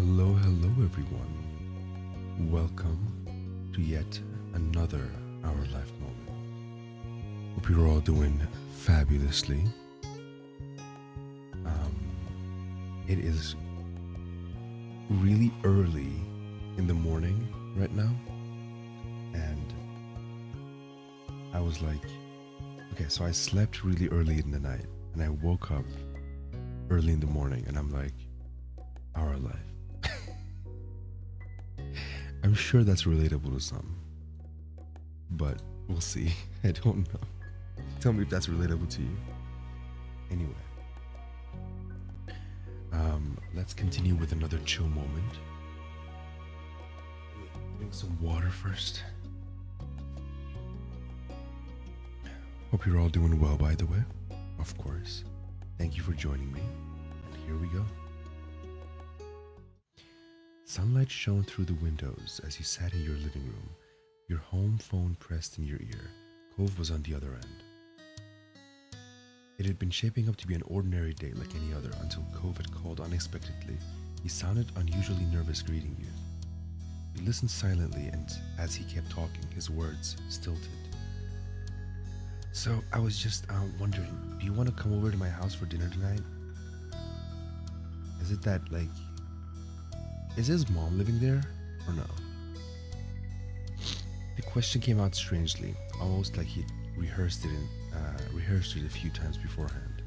Hello everyone. Welcome to yet another Our Life moment. Hope you're all doing fabulously. It is really early in the morning right now, and I was like, okay, so I slept really early in the night, and I woke up early in the morning, and I'm like, Our Life. I'm sure that's relatable to some, but we'll see. I don't know. Tell me if that's relatable to you. Anyway, let's continue with another chill moment. Drink some water first. Hope you're all doing well, by the way. Of course. Thank you for joining me. And here we go. Sunlight shone through the windows as you sat in your living room, your home phone pressed in your ear. Cove was on the other end. It had been shaping up to be an ordinary day like any other until Cove had called unexpectedly. He sounded unusually nervous greeting you. You listened silently, and as he kept talking, his words stilted. So I was just wondering, do you want to come over to my house for dinner tonight? Is it that, like, is his mom living there or no? The question came out strangely, almost like he'd rehearsed it a few times beforehand.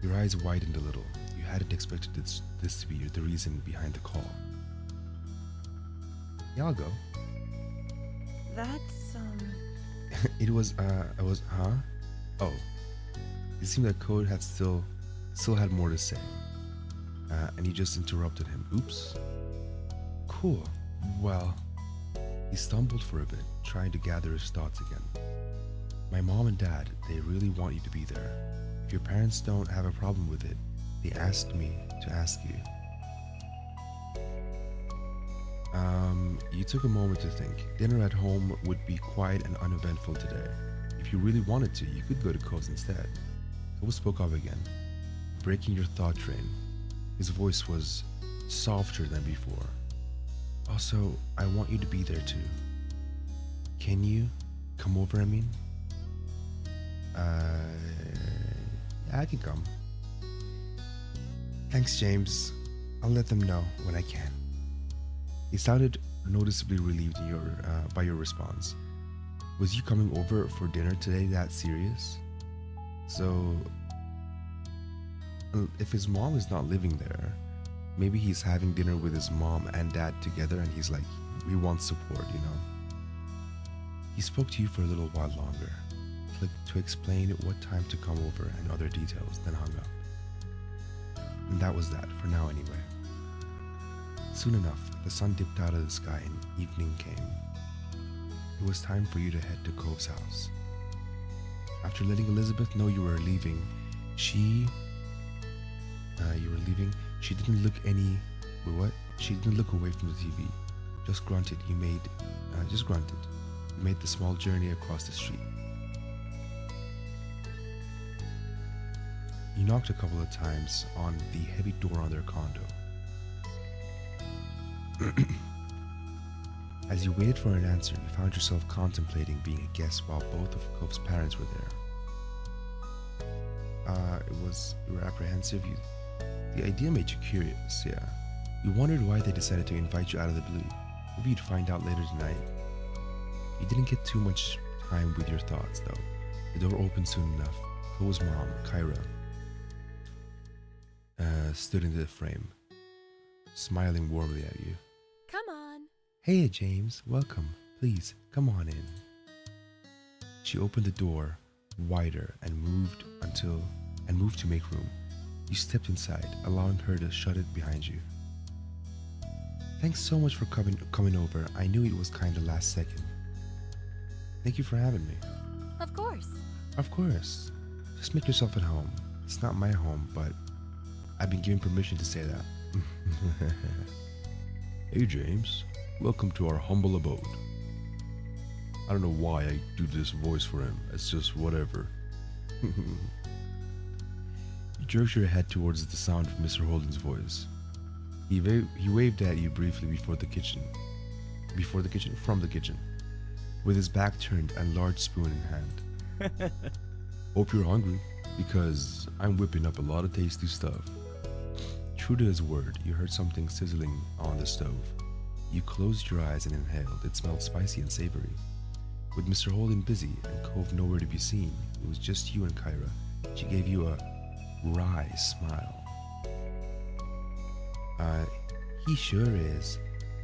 Your eyes widened a little. You hadn't expected this to be the reason behind the call. Yeah, I'll go. That's, Huh? Oh. It seemed that Code had still had more to say. And you just interrupted him. Oops. Cool. Well, he stumbled for a bit, trying to gather his thoughts again. My mom and dad, they really want you to be there. If your parents don't have a problem with it, they asked me to ask you. You took a moment to think. Dinner at home would be quiet and uneventful today. If you really wanted to, you could go to Cove's instead. Cove spoke up again, breaking your thought train. His voice was softer than before. Also, I want you to be there too. Can you come over, I mean? Yeah, I can come. Thanks, James. I'll let them know when I can. He sounded noticeably relieved by your response. Was you coming over for dinner today that serious? So, if his mom is not living there, maybe he's having dinner with his mom and dad together and he's like, we want support, you know? He spoke to you for a little while longer, clicked to explain what time to come over and other details, then hung up. And that was that, for now anyway. Soon enough, the sun dipped out of the sky and evening came. It was time for you to head to Cove's house. After letting Elizabeth know you were leaving, she didn't look She didn't look away from the TV. Just grunted. You made the small journey across the street. You knocked a couple of times on the heavy door on their condo. As you waited for an answer, you found yourself contemplating being a guest while both of Cove's parents were there. You were apprehensive. The idea made you curious, yeah. You wondered why they decided to invite you out of the blue. Maybe you'd find out later tonight. You didn't get too much time with your thoughts, though. The door opened soon enough. Cove's mom, Kyra, stood in the frame, smiling warmly at you. come on. Hey, James, welcome. Please, come on in. She opened the door wider and moved to make room. You stepped inside, allowing her to shut it behind you. Thanks so much for coming over. I knew it was kinda last second. Thank you for having me. Of course. Of course. Just make yourself at home. It's not my home, but I've been given permission to say that. Hey, James. Welcome to our humble abode. I don't know why I do this voice for him. It's just whatever. You jerked your head towards the sound of Mr. Holden's voice. He waved at you briefly from the kitchen, with his back turned and large spoon in hand. Hope you're hungry, because I'm whipping up a lot of tasty stuff. True to his word, you heard something sizzling on the stove. You closed your eyes and inhaled. It smelled spicy and savory. With Mr. Holden busy and Cove nowhere to be seen, it was just you and Kyra. She gave you a wry smile. He sure is.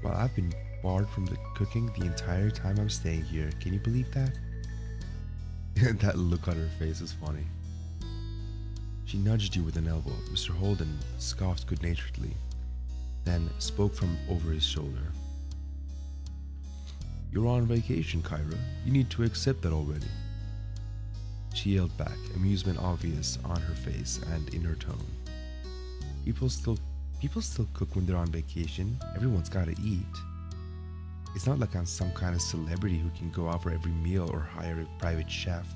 Well, I've been barred from the cooking the entire time I'm staying here. Can you believe that? That look on her face is funny. She nudged you with an elbow. Mr. Holden scoffed good-naturedly, then spoke from over his shoulder. You're on vacation, Kyra. You need to accept that already. She yelled back, amusement obvious on her face and in her tone. People still cook when they're on vacation. Everyone's gotta eat. It's not like I'm some kind of celebrity who can go out for every meal or hire a private chef.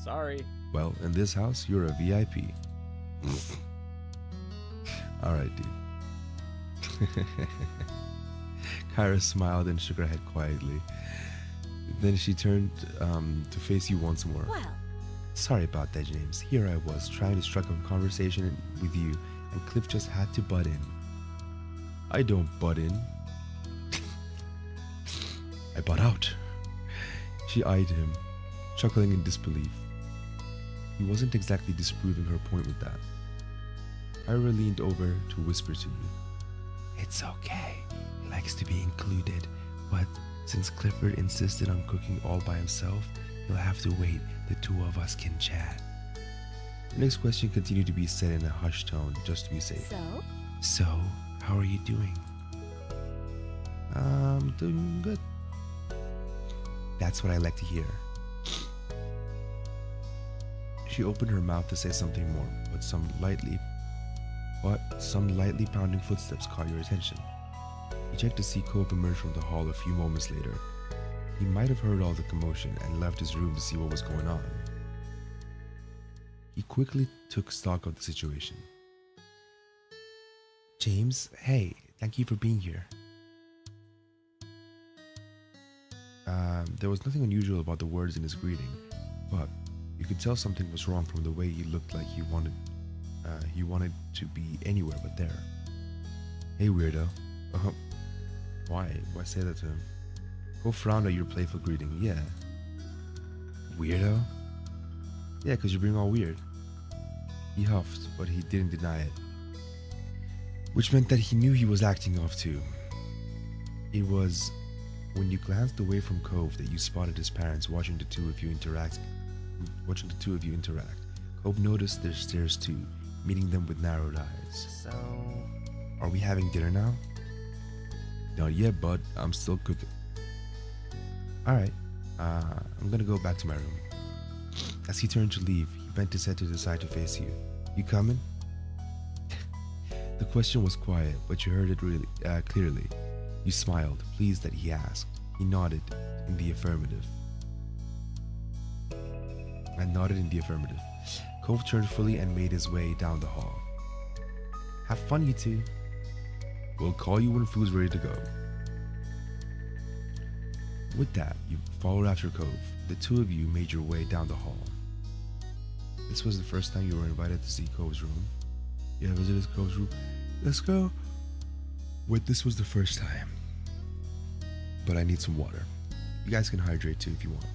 Sorry. Well, in this house, you're a VIP. Alright, dude. Kyra smiled and shook her head quietly. Then she turned to face you once more. Well, sorry about that, James. Here I was, trying to strike a conversation with you, and Cliff just had to butt in. I don't butt in. I butt out. She eyed him, chuckling in disbelief. He wasn't exactly disproving her point with that. Kyra leaned over to whisper to you. It's okay. He likes to be included, but since Clifford insisted on cooking all by himself, he'll have to wait. The two of us can chat. The next question continued to be said in a hushed tone, just to be safe. So, how are you doing? I'm doing good. That's what I like to hear. She opened her mouth to say something more, but some lightly pounding footsteps caught your attention. You checked to see Cove emerge from the hall a few moments later. He might have heard all the commotion and left his room to see what was going on. He quickly took stock of the situation. James, hey, thank you for being here. There was nothing unusual about the words in his greeting, but you could tell something was wrong from the way he looked, like he wanted to be anywhere but there. Hey, weirdo. Why say that to him? Cove frowned at your playful greeting. Yeah. Weirdo? Yeah, because you're being all weird. He huffed, but he didn't deny it, which meant that he knew he was acting off too. It was when you glanced away from Cove that you spotted his parents watching the two of you interact. Cove noticed their stares too, meeting them with narrowed eyes. So, are we having dinner now? Not yet, bud. I'm still cooking. Alright, I'm gonna go back to my room. As he turned to leave, he bent his head to the side to face you. You coming? The question was quiet, but you heard it really clearly. You smiled, pleased that he asked. He nodded in the affirmative. Cove turned fully and made his way down the hall. Have fun, you two. We'll call you when food's ready to go. With that, you followed after Cove. The two of you made your way down the hall. This was the first time you were invited to see Cove's room. You have visited Cove's room. Let's go. Wait, this was the first time. But I need some water. You guys can hydrate too if you want.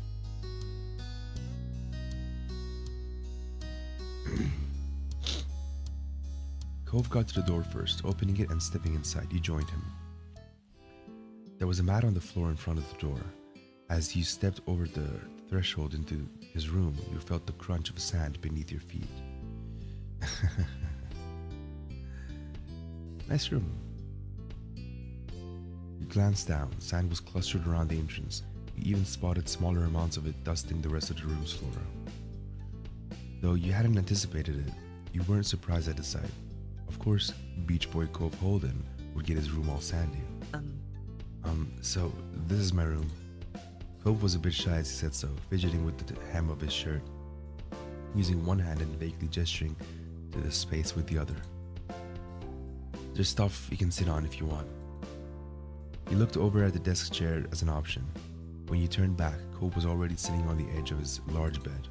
Cove got to the door first, opening it and stepping inside. You joined him. There was a mat on the floor in front of the door. As you stepped over the threshold into his room, you felt the crunch of sand beneath your feet. Nice room. You glanced down. Sand was clustered around the entrance. You even spotted smaller amounts of it dusting the rest of the room's floor. Though you hadn't anticipated it, you weren't surprised at the sight. Of course, Beach Boy Cove Holden would get his room all sandy. So this is my room. Cove was a bit shy as he said so, fidgeting with the hem of his shirt, using one hand and vaguely gesturing to the space with the other. There's stuff you can sit on if you want. He looked over at the desk chair as an option. When you turned back, Cove was already sitting on the edge of his large bed.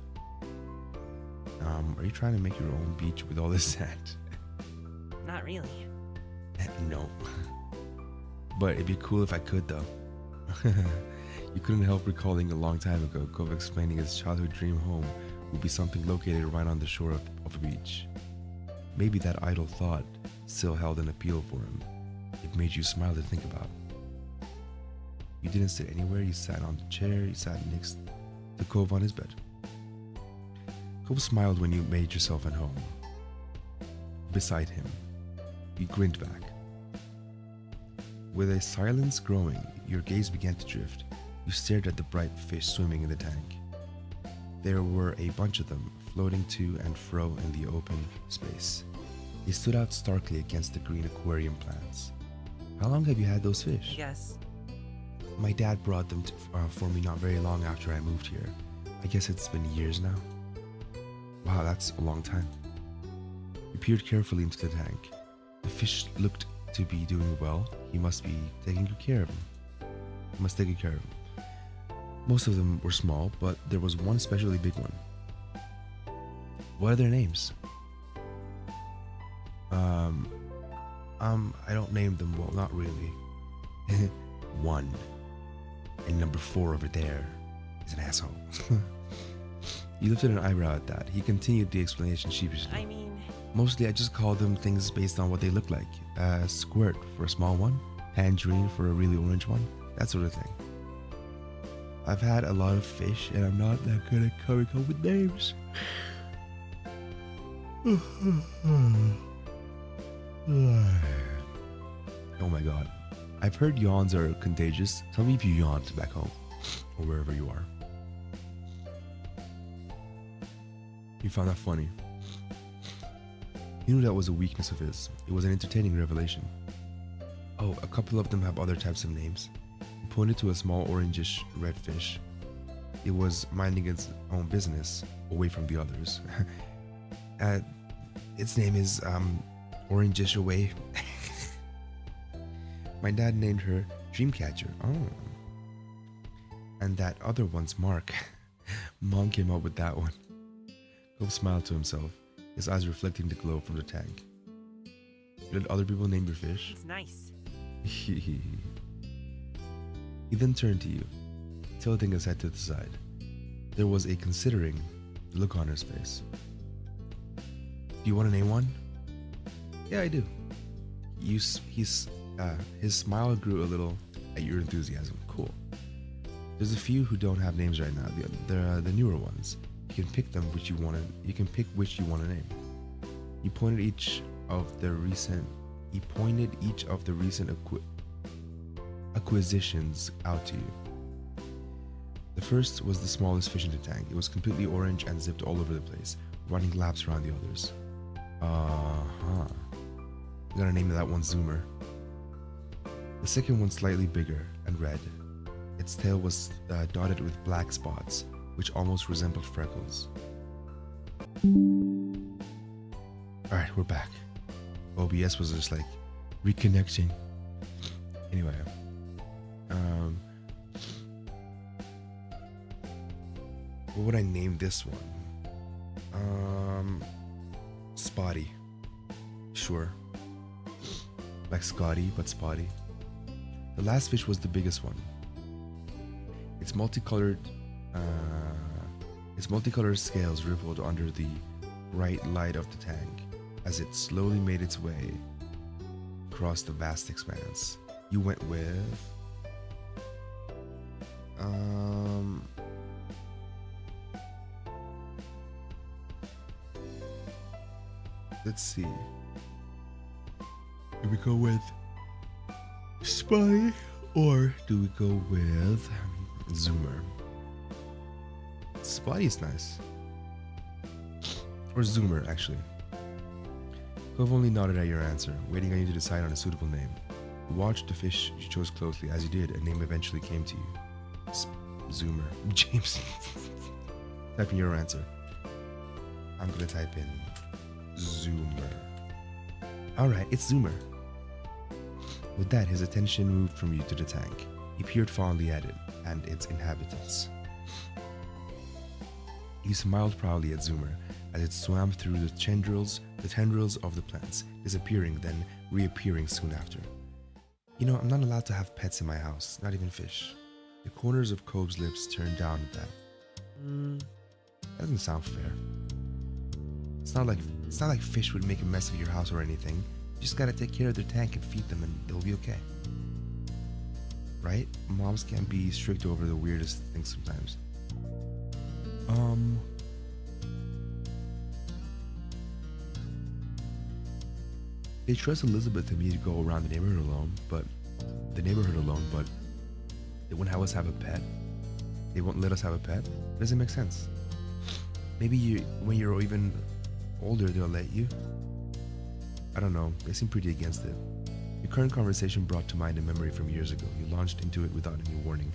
Are you trying to make your own beach with all this sand? Not really. No. But it'd be cool if I could, though. You couldn't help recalling a long time ago, Cove explaining his childhood dream home would be something located right on the shore of a beach. Maybe that idle thought still held an appeal for him. It made you smile to think about. You didn't sit anywhere, you sat on the chair, you sat next to Cove on his bed. Cove smiled when you made yourself at home. Beside him, you grinned back. With a silence growing, your gaze began to drift. You stared at the bright fish swimming in the tank. There were a bunch of them, floating to and fro in the open space. They stood out starkly against the green aquarium plants. How long have you had those fish? Yes. My dad brought them for me not very long after I moved here. I guess it's been years now. Wow, that's a long time. You peered carefully into the tank. The fish looked to be doing well. He must be taking good care of them. He must take good care of them. Most of them were small, but there was one especially big one. What are their names? I don't name them, well, not really. One. And number 4 over there is an asshole. You lifted an eyebrow at that. He continued the explanation sheepishly. I mean... Mostly I just call them things based on what they look like. Squirt for a small one, tangerine for a really orange one, that sort of thing. I've had a lot of fish and I'm not that good at coming up with names. Oh my god. I've heard yawns are contagious. Tell me if you yawned back home or wherever you are. You found that funny. He knew that was a weakness of his. It was an entertaining revelation. Oh, a couple of them have other types of names. He pointed to a small orangish red fish. It was minding its own business, away from the others. Its name is, Orangish Away. My dad named her Dreamcatcher. Oh. And that other one's Mark. Mom came up with that one. Cove smiled to himself, his eyes reflecting the glow from the tank. Did other people name your fish? It's nice. He then turned to you, tilting his head to the side. There was a considering look on his face. Do you want to name one? Yeah, I do. His smile grew a little at your enthusiasm. Cool. There's a few who don't have names right now. They're the newer ones. You can pick them which you want to. You can pick which you want to name. He pointed each of the recent acquisitions out to you. The first was the smallest fish in the tank. It was completely orange and zipped all over the place, running laps around the others. I'm gonna name that one Zoomer. The second one slightly bigger and red. Its tail was dotted with black spots, which almost resembled freckles. Alright, we're back. OBS was just like reconnecting. Anyway, what would I name this one? Spotty. Sure. Like Scotty, but spotty. The last fish was the biggest one. Its multicolored scales rippled under the bright light of the tank as it slowly made its way across the vast expanse. You went with let's see. Do we go with Spotty or do we go with Zoomer? Spotty is nice. Or Zoomer, actually. Cove only nodded at your answer, waiting on you to decide on a suitable name. You watched the fish you chose closely. As you did, a name eventually came to you. Zoomer. James. Type in your answer. I'm gonna type in Zoomer. Alright, it's Zoomer. With that, his attention moved from you to the tank. He peered fondly at it and its inhabitants. He smiled proudly at Zoomer as it swam through the tendrils of the plants, disappearing, then reappearing soon after. You know, I'm not allowed to have pets in my house, not even fish. The corners of Cove's lips turned down at that. That doesn't sound fair. It's not like fish would make a mess of your house or anything. You just gotta take care of their tank and feed them and they'll be okay. Right? Moms can be strict over the weirdest things sometimes. They trust Elizabeth and me to go around the neighborhood alone, but they won't have us have a pet. They won't let us have a pet. It doesn't make sense. Maybe when you're even older, they'll let you. I don't know. They seem pretty against it. The current conversation brought to mind a memory from years ago. You launched into it without any warning,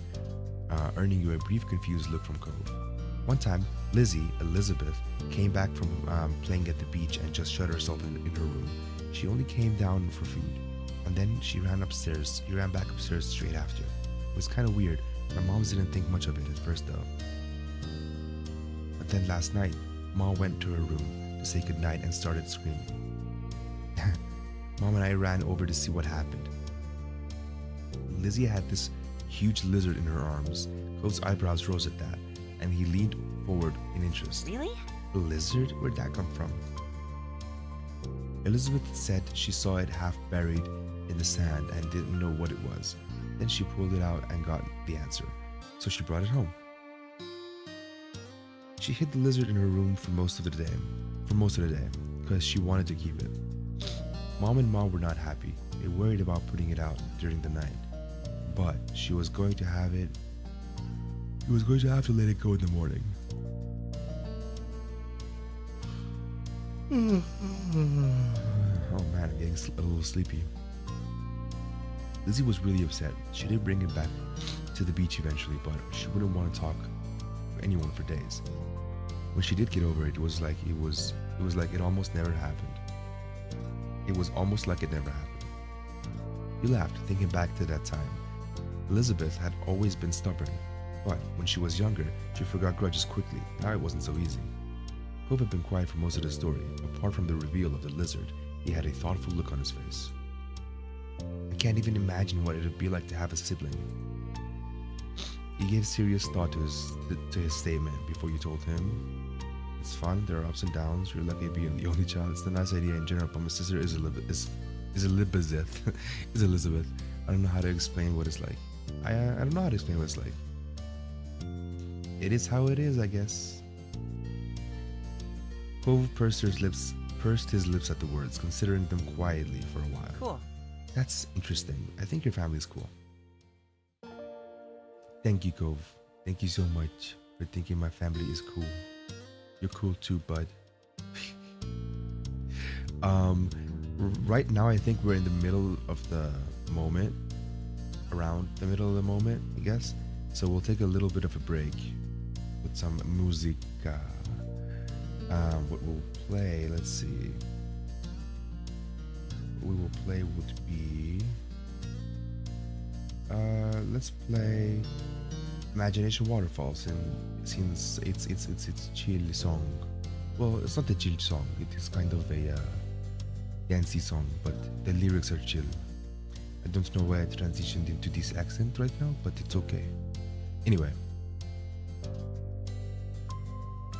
earning you a brief, confused look from Cove. One time, Elizabeth, came back from playing at the beach and just shut herself in her room. She only came down for food, and then she ran back upstairs straight after. It was kind of weird. My moms didn't think much of it at first though. But then last night, Mom went to her room to say goodnight and started screaming. Mom and I ran over to see what happened. Lizzie had this huge lizard in her arms. Cove's eyebrows rose at that, and he leaned forward in interest. Really? A lizard? Where'd that come from? Elizabeth said she saw it half buried in the sand and didn't know what it was. Then she pulled it out and got the answer, so she brought it home. She hid the lizard in her room for most of the day, because she wanted to keep it. Mom and Mom were not happy. They worried about putting it out during the night, but she was going to have to let it go in the morning. Oh man, I'm getting a little sleepy. Lizzie was really upset. She did bring it back to the beach eventually, but she wouldn't want to talk to anyone for days. When she did get over it, it was like it almost never happened. It was almost like it never happened. You laughed, thinking back to that time. Elizabeth had always been stubborn, but when she was younger, she forgot grudges quickly. Now it wasn't so easy. Cove had been quiet for most of the story. Apart from the reveal of the lizard, he had a thoughtful look on his face. I can't even imagine what it would be like to have a sibling. He gave serious thought to his statement before you told him. It's fun, there are ups and downs, you're lucky to be the only child. It's a nice idea in general, but my sister is Elizabeth. I don't know how to explain what it's like. I don't know how to explain what it's like. It is how it is, I guess. Cove pursed his lips at the words, considering them quietly for a while. Cool. That's interesting. I think your family's cool. Thank you, Cove. Thank you so much for thinking my family is cool. You're cool too, bud. Right now, I think we're in the middle of the moment. Around the middle of the moment, I guess. So we'll take a little bit of a break with some musica. What we'll play, let's see. What we will play would be let's play Imagination Waterfalls, and since it's chill song. Well, it's not a chill song, it is kind of a dancey song, but the lyrics are chill. I don't know why I transitioned into this accent right now, but it's okay. Anyway,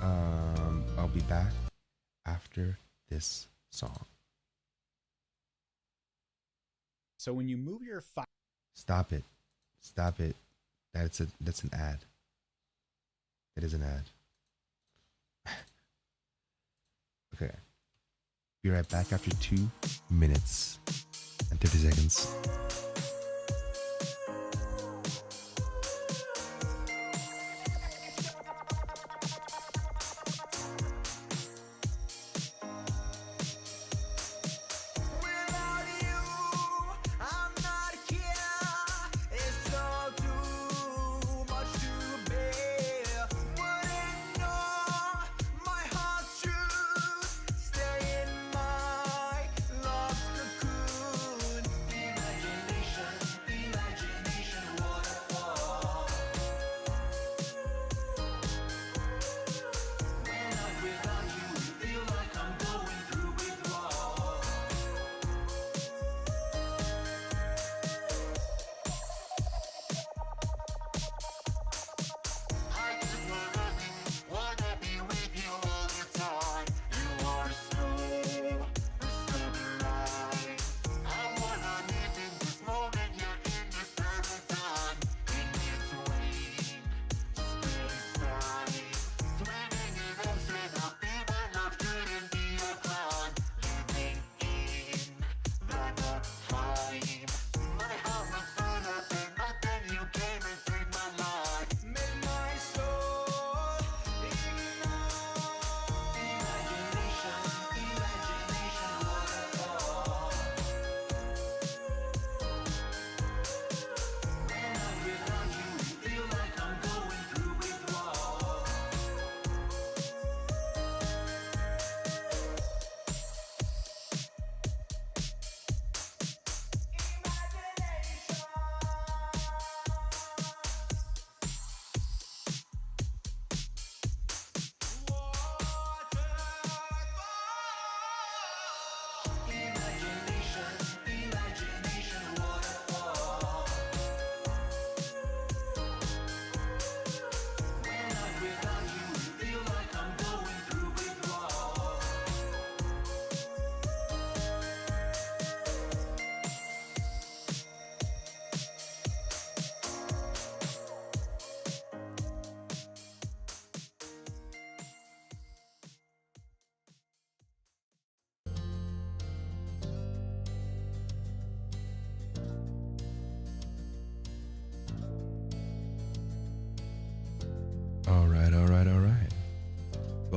I'll be back after this song. So when you move your file, Stop it. That's an ad. That is an ad. Okay. Be right back after 2 minutes and 30 seconds.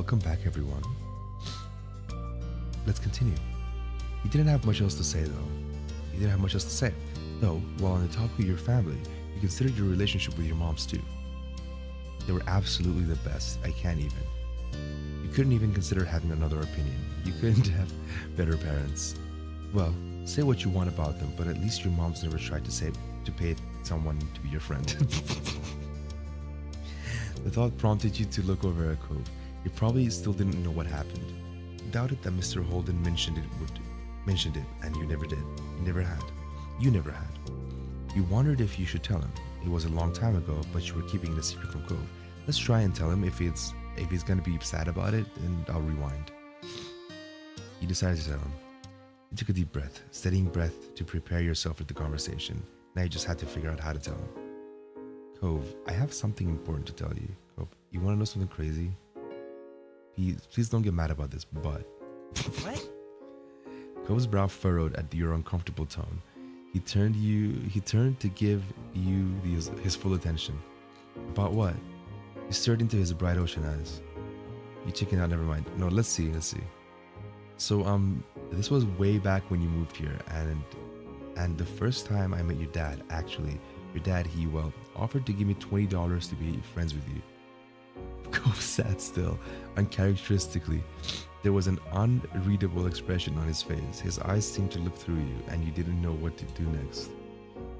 Welcome back, everyone. Let's continue. He didn't have much else to say, though. He didn't have much else to say. Though, while on the topic of your family, you considered your relationship with your moms too. They were absolutely the best. I can't even. You couldn't even consider having another opinion. You couldn't have better parents. Well, say what you want about them, but at least your moms never tried to pay someone to be your friend. The thought prompted you to look over at Cove. You probably still didn't know what happened. You doubted that Mr. Holden mentioned it, and you never did. You never had. You wondered if you should tell him. It was a long time ago, but you were keeping it a secret from Cove. Let's try and tell him. If he's gonna be sad about it, then I'll rewind. You decided to tell him. You took a deep breath, steadying breath to prepare yourself for the conversation. Now you just had to figure out how to tell him. Cove, I have something important to tell you. Cove, you want to know something crazy? Please don't get mad about this, but... What? Cove's brow furrowed at your uncomfortable tone. He turned to give you his full attention. About what? You stared into his bright ocean eyes. You chickened out, never mind. No, let's see. So, this was way back when you moved here, and the first time I met your dad, actually, your dad, he offered to give me $20 to be friends with you. Cove sat still, uncharacteristically. There was an unreadable expression on his face. His eyes seemed to look through you, and you didn't know what to do next.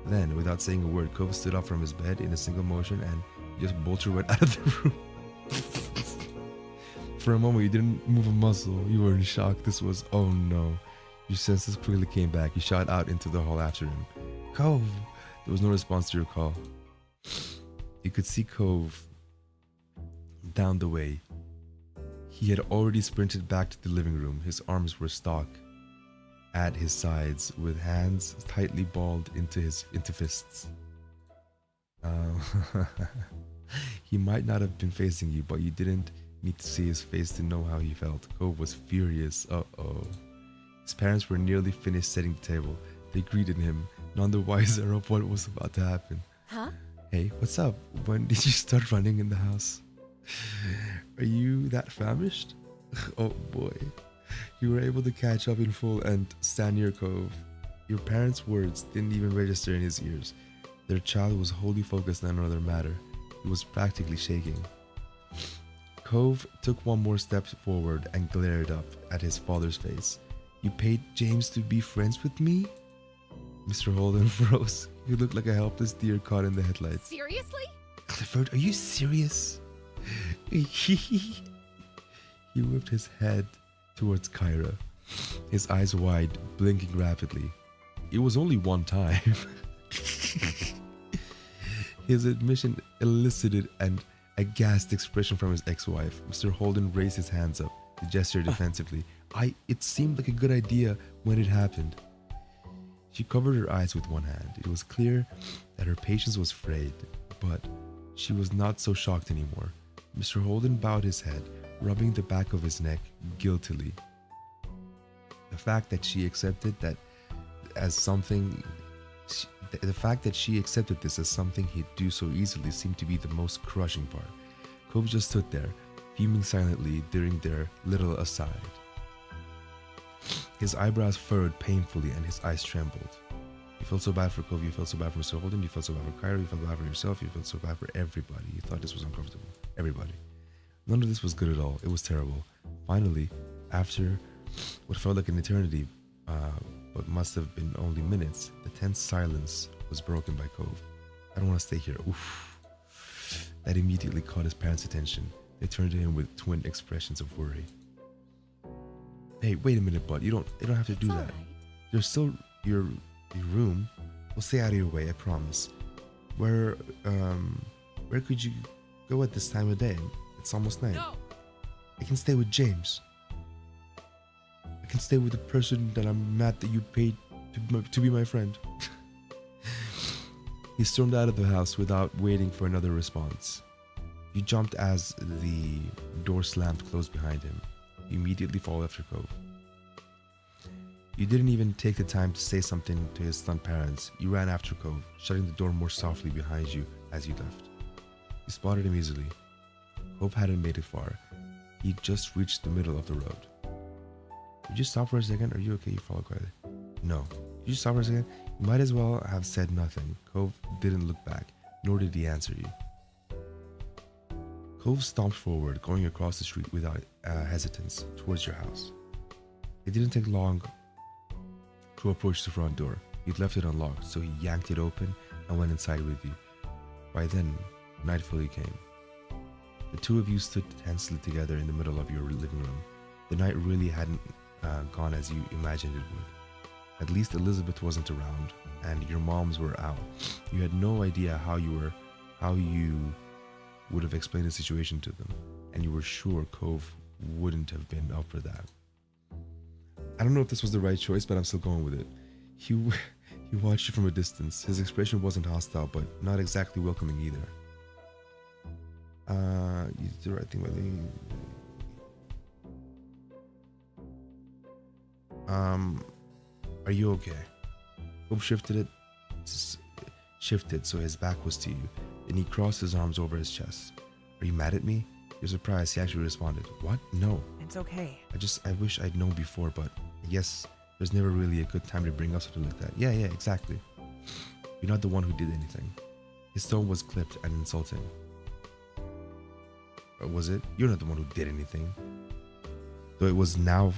Then, without saying a word, Cove stood up from his bed in a single motion and just bolted right out of the room. For a moment, you didn't move a muscle. You were in shock. This was, oh no. Your senses quickly came back. You shot out into the hall after him. Cove! There was no response to your call. You could see Cove down the way. He had already sprinted back to the living room. His arms were stuck at his sides, with hands tightly balled into fists. He might not have been facing you, but you didn't need to see his face to know how he felt. Cove was furious. Uh-oh. His parents were nearly finished setting the table. They greeted him, none the wiser of what was about to happen. Huh? Hey, what's up? When did you start running in the house? Are you that famished? Oh boy. You were able to catch up in full and stand near Cove. Your parents' words didn't even register in his ears. Their child was wholly focused on another matter. He was practically shaking. Cove took one more step forward and glared up at his father's face. You paid James to be friends with me? Mr. Holden froze. You looked like a helpless deer caught in the headlights. Seriously? Clifford, are you serious? He whipped his head towards Kyra, his eyes wide, blinking rapidly. It was only one time. His admission elicited an aghast expression from his ex-wife. Mr. Holden raised his hands up, he gestured defensively. It seemed like a good idea when it happened. She covered her eyes with one hand. It was clear that her patience was frayed, but she was not so shocked anymore. Mr. Holden bowed his head, rubbing the back of his neck guiltily. The fact that she accepted that as something, the fact that she accepted this as something he'd do so easily seemed to be the most crushing part. Cove just stood there, fuming silently during their little aside. His eyebrows furrowed painfully and his eyes trembled. You felt so bad for Cove, you felt so bad for Mr. Holden, you felt so bad for Kyra, you felt bad for yourself, you felt so bad for everybody. You thought this was uncomfortable. Everybody. None of this was good at all. It was terrible. Finally, after what felt like an eternity, but must have been only minutes, the tense silence was broken by Cove. I don't want to stay here. Oof. That immediately caught his parents' attention. They turned to him with twin expressions of worry. Hey, wait a minute, bud. You don't have to do that. There's still your room. We'll stay out of your way, I promise. Where could you go at this time of day? It's almost night. No. I can stay with James. I can stay with the person that I'm mad that you paid to be my friend. He stormed out of the house without waiting for another response. You jumped as the door slammed closed behind him. You immediately followed after Cove. You didn't even take the time to say something to his stunned parents. You ran after Cove, shutting the door more softly behind you as you left. You spotted him easily. Cove hadn't made it far. He just reached the middle of the road. Would you stop for a second? Are you okay? You follow quietly. No. Did you stop for a second? You might as well have said nothing. Cove didn't look back, nor did he answer you. Cove stomped forward, going across the street without hesitance towards your house. It didn't take long to approach the front door. He'd left it unlocked, so he yanked it open and went inside with you. By then, night fully came. The two of you stood tensely together in the middle of your living room. The night really hadn't gone as you imagined it would. At least Elizabeth wasn't around, and your moms were out. You had no idea how you would have explained the situation to them, and you were sure Cove wouldn't have been up for that. I don't know if this was the right choice, but I'm still going with it. He watched you from a distance. His expression wasn't hostile, but not exactly welcoming either. You did the right thing by leaving. Are you okay? Cove shifted so his back was to you. Then he crossed his arms over his chest. Are you mad at me? You're surprised. He actually responded. What? No. It's okay. I wish I'd known before, but yes, there's never really a good time to bring up something like that. Yeah, exactly. You're not the one who did anything. His tone was clipped and insulting. Or was it? You're not the one who did anything. Though it was now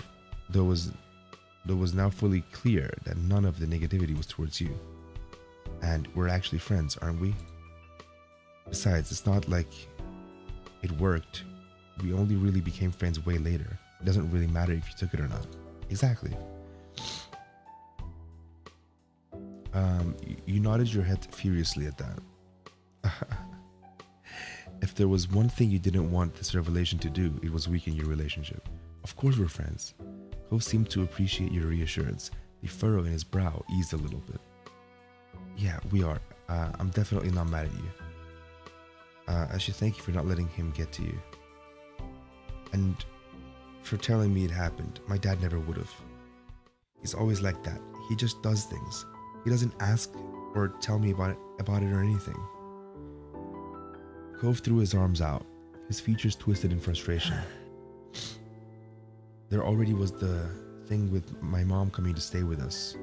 fully clear that none of the negativity was towards you. And we're actually friends, aren't we? Besides, it's not like it worked. We only really became friends way later. It doesn't really matter if you took it or not. Exactly. You nodded your head furiously at that. If there was one thing you didn't want this revelation to do, it was weaken your relationship. Of course we're friends. Cove seemed to appreciate your reassurance. The furrow in his brow eased a little bit. Yeah, we are. I'm definitely not mad at you. I should thank you for not letting him get to you. And for telling me it happened. My dad never would have. He's always like that. He just does things. He doesn't ask or tell me about it or anything. Cove threw his arms out, his features twisted in frustration. There already was the thing with my mom coming to stay with us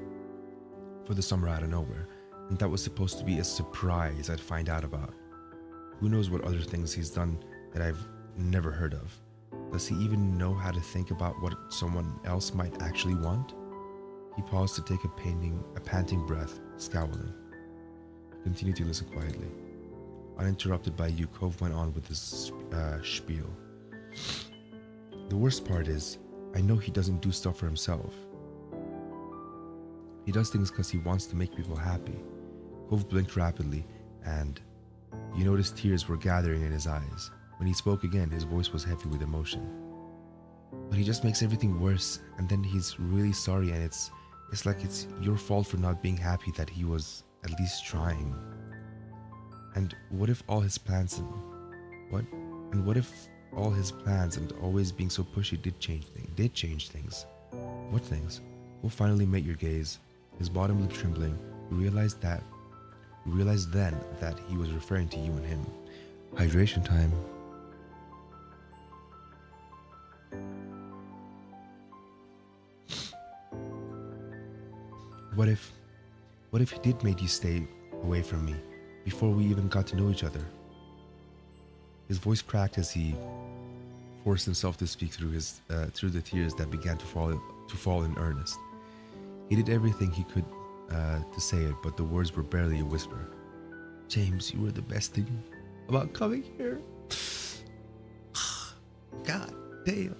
for the summer out of nowhere, and that was supposed to be a surprise I'd find out about. Who knows what other things he's done that I've never heard of. Does he even know how to think about what someone else might actually want? He paused to take a panting breath, scowling. He continued to listen quietly. Uninterrupted by you, Cove went on with his spiel. The worst part is, I know he doesn't do stuff for himself. He does things because he wants to make people happy. Cove blinked rapidly, and you noticed tears were gathering in his eyes. When he spoke again, his voice was heavy with emotion. But he just makes everything worse, and then he's really sorry, and it's like it's your fault for not being happy that he was at least trying. And what if all his plans and always being so pushy did change things? What things? Will finally met your gaze, his bottom lip trembling. You realized then that he was referring to you and him. Hydration time. What if he did make you stay away from me before we even got to know each other? His voice cracked as he forced himself to speak through the tears that began to fall in earnest. He did everything he could to say it, but the words were barely a whisper. James, you were the best thing about coming here. God damn.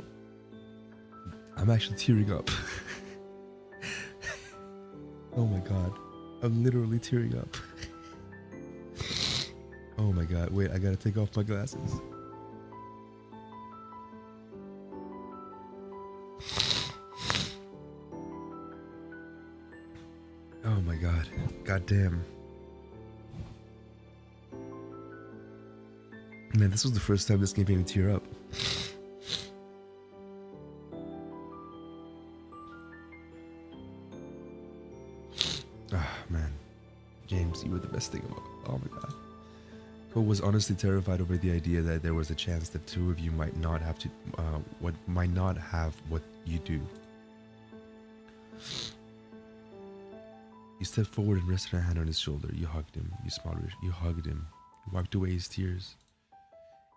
I'm actually tearing up. Oh my god. I'm literally tearing up. Oh my god. Wait, I gotta take off my glasses. Oh my god. God damn. Man, this was the first time this game made me tear up. Ah, man. James, you were the best thing about. Oh my god. Cole was honestly terrified over the idea that there was a chance that two of you might not have what you do. You stepped forward and rested a hand on his shoulder. You hugged him. You smiled. You hugged him. You wiped away his tears.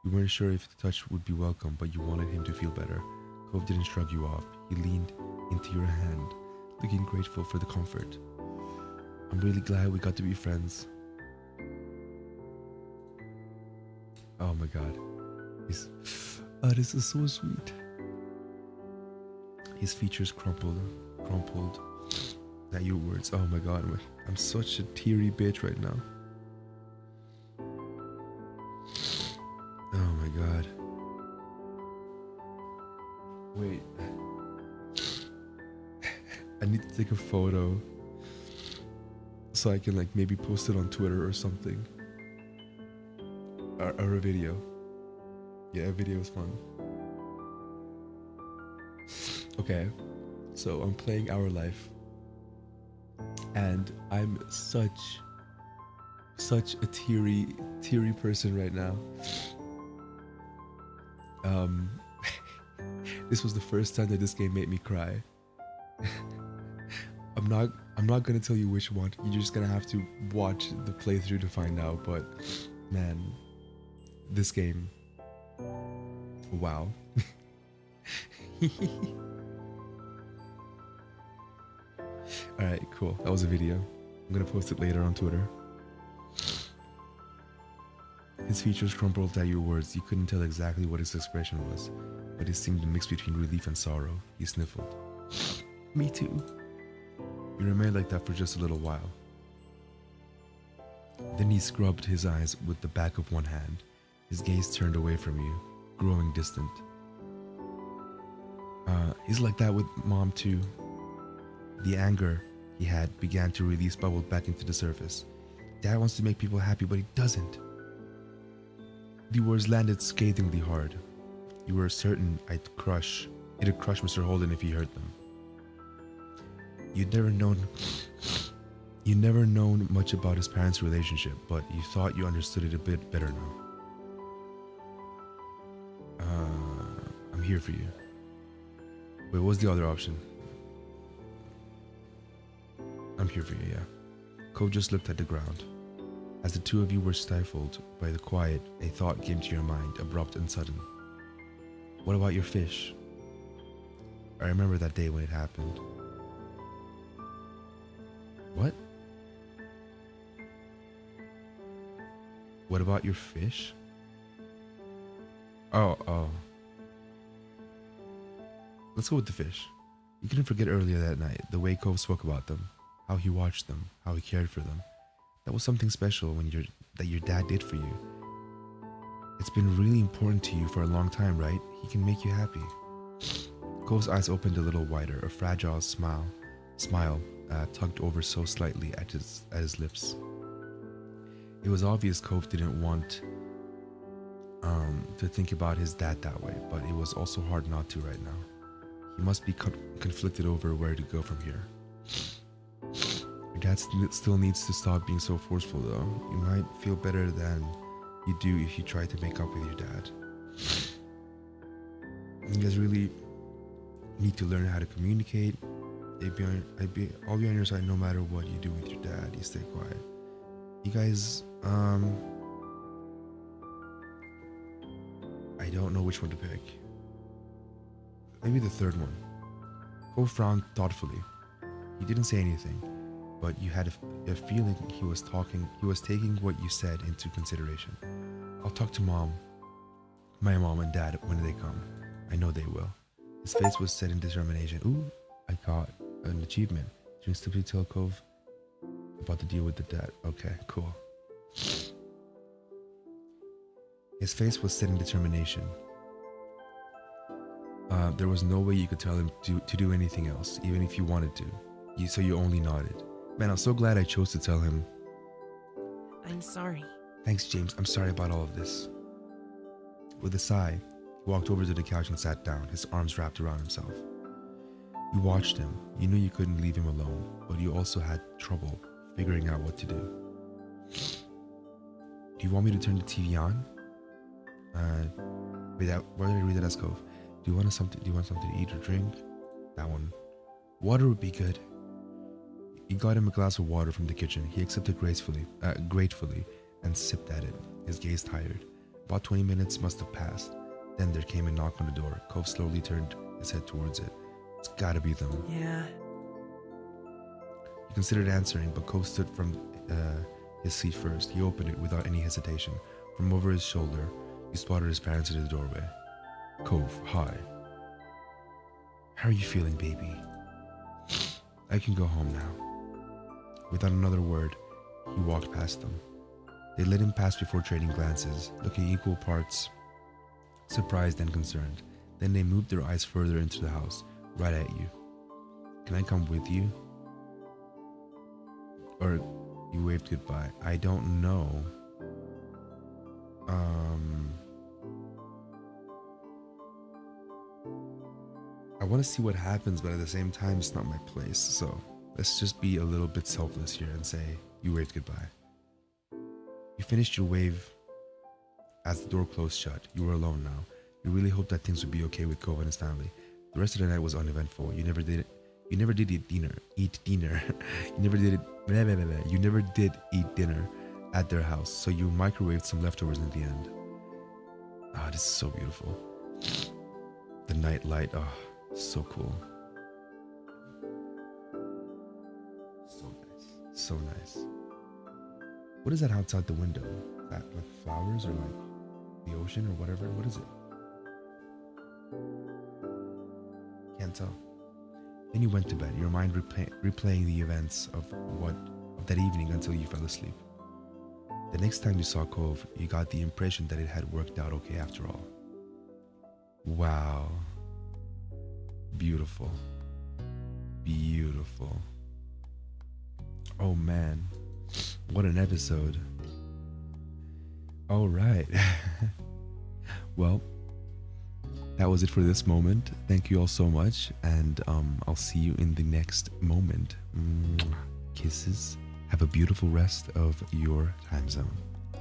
You weren't sure if the touch would be welcome, but you wanted him to feel better. Cove didn't shrug you off. He leaned into your hand, looking grateful for the comfort. I'm really glad we got to be friends. Oh my god. This is so sweet. His features crumpled at your words. Oh my god, I'm such a teary bitch right now. Oh my god. Wait. I need to take a photo so I can like maybe post it on Twitter or something. Or a video. Yeah, a video is fun. Okay, so I'm playing Our Life, and I'm such a teary person right now. This was the first time that this game made me cry. I'm not gonna tell you which one. You're just gonna have to watch the playthrough to find out. But man, this game, wow. Alright, cool. That was a video. I'm gonna post it later on Twitter. His features crumpled at your words. You couldn't tell exactly what his expression was, but it seemed a mix between relief and sorrow. He sniffled. Me too. You remained like that for just a little while. Then he scrubbed his eyes with the back of one hand. His gaze turned away from you, growing distant. He's like that with Mom too. The anger he had began to release, bubbled back into the surface. Dad wants to make people happy, but he doesn't. The words landed scathingly hard. You were certain it'd crush Mr. Holden if he heard them. You'd never known much about his parents' relationship, but you thought you understood it a bit better now. I'm here for you. Wait, what was the other option? I'm here for you, yeah. Cove just looked at the ground. As the two of you were stifled by the quiet, a thought came to your mind, abrupt and sudden. What about your fish? I remember that day when it happened. What? What about your fish? Oh. Let's go with the fish. You couldn't forget earlier that night, the way Cove spoke about them, how he watched them, how he cared for them. That was something special that your dad did for you. It's been really important to you for a long time, right? He can make you happy. Cove's eyes opened a little wider, a fragile smile tugged over so slightly at his lips. It was obvious Cove didn't want to think about his dad that way, but it was also hard not to right now. He must be conflicted over where to go from here. Your dad still needs to stop being so forceful though. You might feel better than you do if you try to make up with your dad. You guys really need to learn how to I'll be on your side no matter what you do with your dad. You stay quiet. You guys, I don't know which one to pick. Maybe the third one. Cove frowned thoughtfully. He didn't say anything, but you had a feeling he was taking what you said into consideration. I'll talk to my mom and dad when they come. I know they will. His face was set in determination. Ooh, I got an achievement. Did you tell Cove about the deal with the dad? Okay, cool. His face was set in determination. There was no way you could tell him to do anything else, even if you wanted to. So you only nodded. Man, I'm so glad I chose to tell him. I'm sorry. Thanks, James. I'm sorry about all of this. With a sigh, he walked over to the couch and sat down, his arms wrapped around himself. You watched him. You knew you couldn't leave him alone, but you also had trouble figuring out what to do. Do Do you want me to turn the TV on? Wait, why did I read that as Cove? Do you want something to eat or drink? That one. Water would be good. He got him a glass of water from the kitchen. He accepted gratefully, and sipped at it, his gaze tired. About 20 minutes must have passed. Then there came a knock on the door. Cove slowly turned his head towards it. It's gotta be them. Yeah. He considered answering, but Cove stood from his seat first. He opened it without any hesitation. From over his shoulder, he spotted his parents in the doorway. Cove, hi. How are you feeling, baby? I can go home now. Without another word, he walked past them. They let him pass before trading glances, looking equal parts surprised and concerned. Then they moved their eyes further into the house, right at you. Can I come with you? Or you waved goodbye. I don't know. I want to see what happens, but at the same time, it's not my place. So let's just be a little bit selfless here and say you waved goodbye. You finished your wave as the door closed shut. You were alone now. You really hoped that things would be okay with Cove and his family. The rest of the night was uneventful. You never did eat dinner. You never did eat dinner at their house. So you microwaved some leftovers in the end. Ah, this is so beautiful. The night light, so cool. So nice. So nice. What is that outside the window? Is that like flowers or like the ocean or whatever? What is it? Can't tell. Then you went to bed, your mind replaying the events of that evening until you fell asleep. The next time you saw Cove, you got the impression that it had worked out okay after all. Wow. Beautiful. Beautiful. Oh man. What an episode. All right. Well, that was it for this moment. Thank you all so much, and I'll see you in the next moment. Kisses. Have a beautiful rest of your time zone.